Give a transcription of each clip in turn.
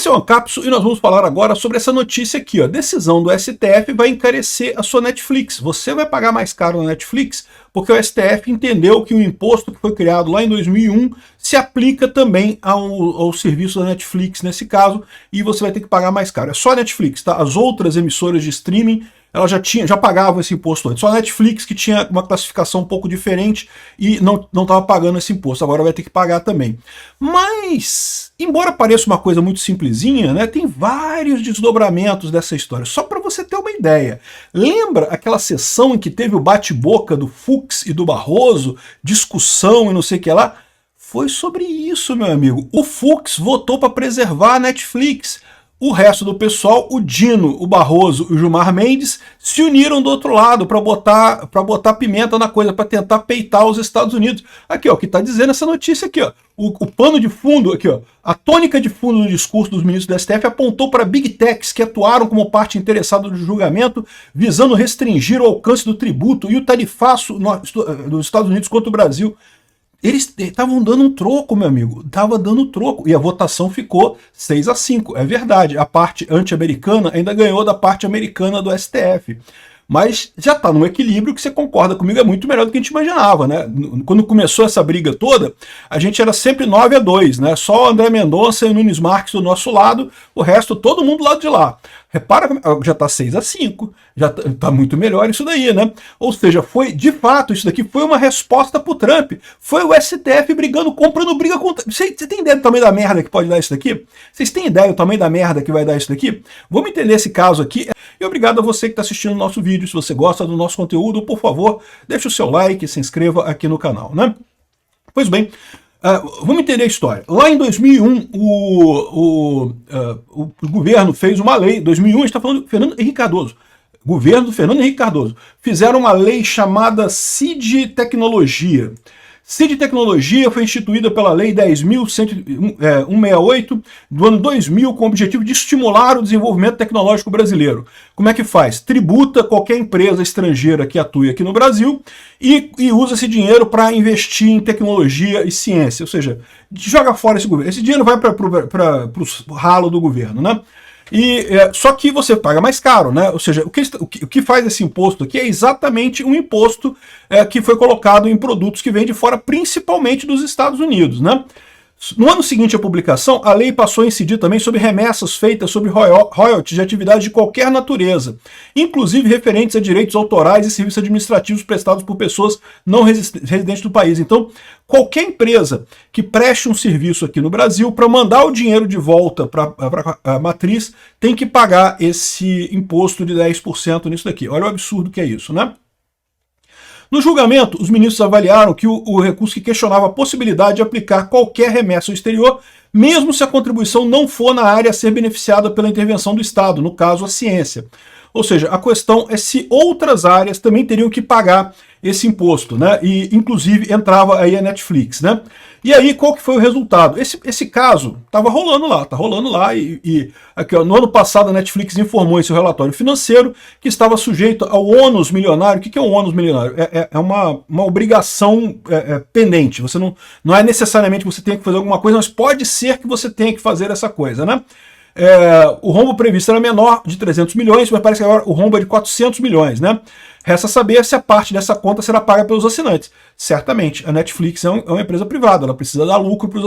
Esse é o Ancapso e nós vamos falar agora sobre essa notícia aqui, ó. Decisão do STF vai encarecer a sua Netflix. Você vai pagar mais caro na Netflix porque o STF entendeu que o imposto que foi criado lá em 2001 se aplica também ao serviço da Netflix nesse caso, e você vai ter que pagar mais caro. É só a Netflix, tá? As outras emissoras de streaming, ela já pagava esse imposto antes. Só a Netflix que tinha uma classificação um pouco diferente e não estava pagando esse imposto. Agora vai ter que pagar também. Mas, embora pareça uma coisa muito simplesinha, né, tem vários desdobramentos dessa história. Só para você ter uma ideia. Lembra aquela sessão em que teve o bate-boca do Fux e do Barroso, discussão e não sei o que lá? Foi sobre isso, meu amigo. O Fux votou para preservar a Netflix. O resto do pessoal, o Dino, o Barroso e o Gilmar Mendes, se uniram do outro lado para botar pimenta na coisa, para tentar peitar os Estados Unidos. Aqui, ó, o que está dizendo essa notícia aqui, ó. O pano de fundo, aqui, ó. A tônica de fundo do discurso dos ministros do STF apontou para Big Techs que atuaram como parte interessada do julgamento, visando restringir o alcance do tributo e o tarifaço dos Estados Unidos contra o Brasil. Eles estavam dando um troco, meu amigo, estava dando troco, e a votação ficou 6-5, é verdade, a parte anti-americana ainda ganhou da parte americana do STF, mas já está num equilíbrio que você concorda comigo, é muito melhor do que a gente imaginava, né? Quando começou essa briga toda, a gente era sempre 9-2, né? Só o André Mendonça e o Nunes Marques do nosso lado, o resto todo mundo do lado de lá. Repara, já está 6-5, já está muito melhor isso daí, né? Ou seja, foi, de fato, isso daqui foi uma resposta para o Trump. Foi o STF brigando, comprando briga com... Você tem ideia do tamanho da merda que pode dar isso daqui? Vocês têm ideia do tamanho da merda que vai dar isso daqui? Vamos entender esse caso aqui. E obrigado a você que está assistindo o nosso vídeo. Se você gosta do nosso conteúdo, por favor, deixe o seu like e se inscreva aqui no canal, né? Pois bem, vamos entender a história. Lá em 2001, o governo fez uma lei. 2001, a gente está falando do Fernando Henrique Cardoso. Governo do Fernando Henrique Cardoso. Fizeram uma lei chamada CID Tecnologia. CID Tecnologia foi instituída pela Lei 10.168 do ano 2000 com o objetivo de estimular o desenvolvimento tecnológico brasileiro. Como é que faz? Tributa qualquer empresa estrangeira que atue aqui no Brasil e usa esse dinheiro para investir em tecnologia e ciência, ou seja, joga fora esse governo. Esse dinheiro vai para o ralo do governo, né? Só que você paga mais caro, né? Ou seja, o que faz esse imposto aqui é exatamente um imposto que foi colocado em produtos que vêm de fora, principalmente dos Estados Unidos, né? No ano seguinte à publicação, a lei passou a incidir também sobre remessas feitas sobre royalties de atividades de qualquer natureza, inclusive referentes a direitos autorais e serviços administrativos prestados por pessoas não residentes do país. Então, qualquer empresa que preste um serviço aqui no Brasil, para mandar o dinheiro de volta para a matriz, tem que pagar esse imposto de 10% nisso daqui. Olha o absurdo que é isso, né? No julgamento, os ministros avaliaram que o recurso que questionava a possibilidade de aplicar qualquer remessa ao exterior, mesmo se a contribuição não for na área a ser beneficiada pela intervenção do Estado, no caso a ciência. Ou seja, a questão é se outras áreas também teriam que pagar esse imposto, né? E inclusive entrava aí a Netflix, né? E aí qual que foi o resultado? Esse caso estava rolando lá, tá rolando lá e aqui, ó, no ano passado a Netflix informou em seu relatório financeiro que estava sujeito ao ônus milionário. O que é um ônus milionário? É uma obrigação pendente. Você não é necessariamente que você tenha que fazer alguma coisa, mas pode ser que você tenha que fazer essa coisa, né? O rombo previsto era menor, de 300 milhões, mas parece que agora o rombo é de 400 milhões, né? Resta saber se a parte dessa conta será paga pelos assinantes. Certamente, a Netflix é uma empresa privada, ela precisa dar lucro para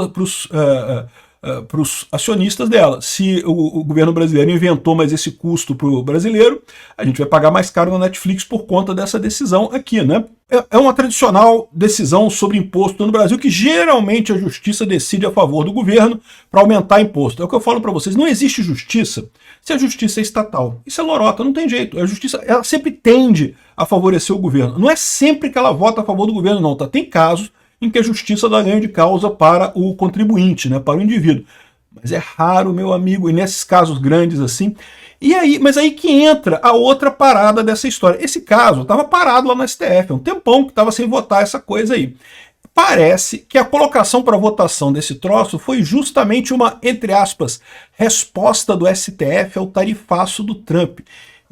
os acionistas dela. Se o governo brasileiro inventou mais esse custo para o brasileiro, a gente vai pagar mais caro na Netflix por conta dessa decisão aqui, né? É uma tradicional decisão sobre imposto no Brasil que geralmente a justiça decide a favor do governo para aumentar imposto. É o que eu falo para vocês, não existe justiça se a justiça é estatal. Isso é lorota, não tem jeito. A justiça ela sempre tende a favorecer o governo. Não é sempre que ela vota a favor do governo, não, tá? Tem casos em que a justiça dá ganho de causa para o contribuinte, né, para o indivíduo. Mas é raro, meu amigo, e nesses casos grandes assim. Mas aí que entra a outra parada dessa história. Esse caso estava parado lá no STF, há um tempão que estava sem votar essa coisa aí. Parece que a colocação para votação desse troço foi justamente uma, entre aspas, resposta do STF ao tarifaço do Trump.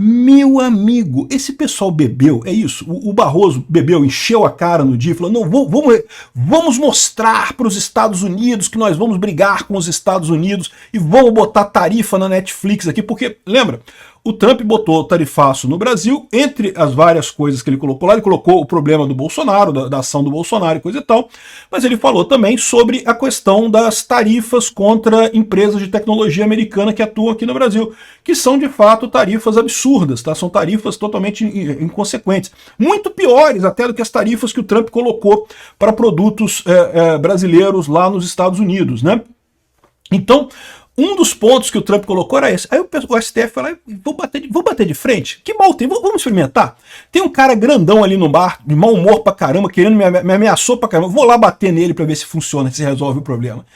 Meu amigo, esse pessoal bebeu, é isso, o Barroso bebeu, encheu a cara no dia e falou, não, vamos mostrar para os Estados Unidos que nós vamos brigar com os Estados Unidos e vamos botar tarifa na Netflix aqui, porque, lembra, o Trump botou tarifaço no Brasil, entre as várias coisas que ele colocou lá, ele colocou o problema do Bolsonaro, da ação do Bolsonaro e coisa e tal, mas ele falou também sobre a questão das tarifas contra empresas de tecnologia americana que atuam aqui no Brasil, que são de fato tarifas absurdas, tá? São tarifas totalmente inconsequentes, muito piores até do que as tarifas que o Trump colocou para produtos brasileiros lá nos Estados Unidos, né? Então, um dos pontos que o Trump colocou era esse. Aí o STF falou, vou bater de frente? Que mal tem? Vamos experimentar? Tem um cara grandão ali no bar, de mau humor pra caramba, querendo me ameaçou pra caramba. Vou lá bater nele pra ver se funciona, se resolve o problema.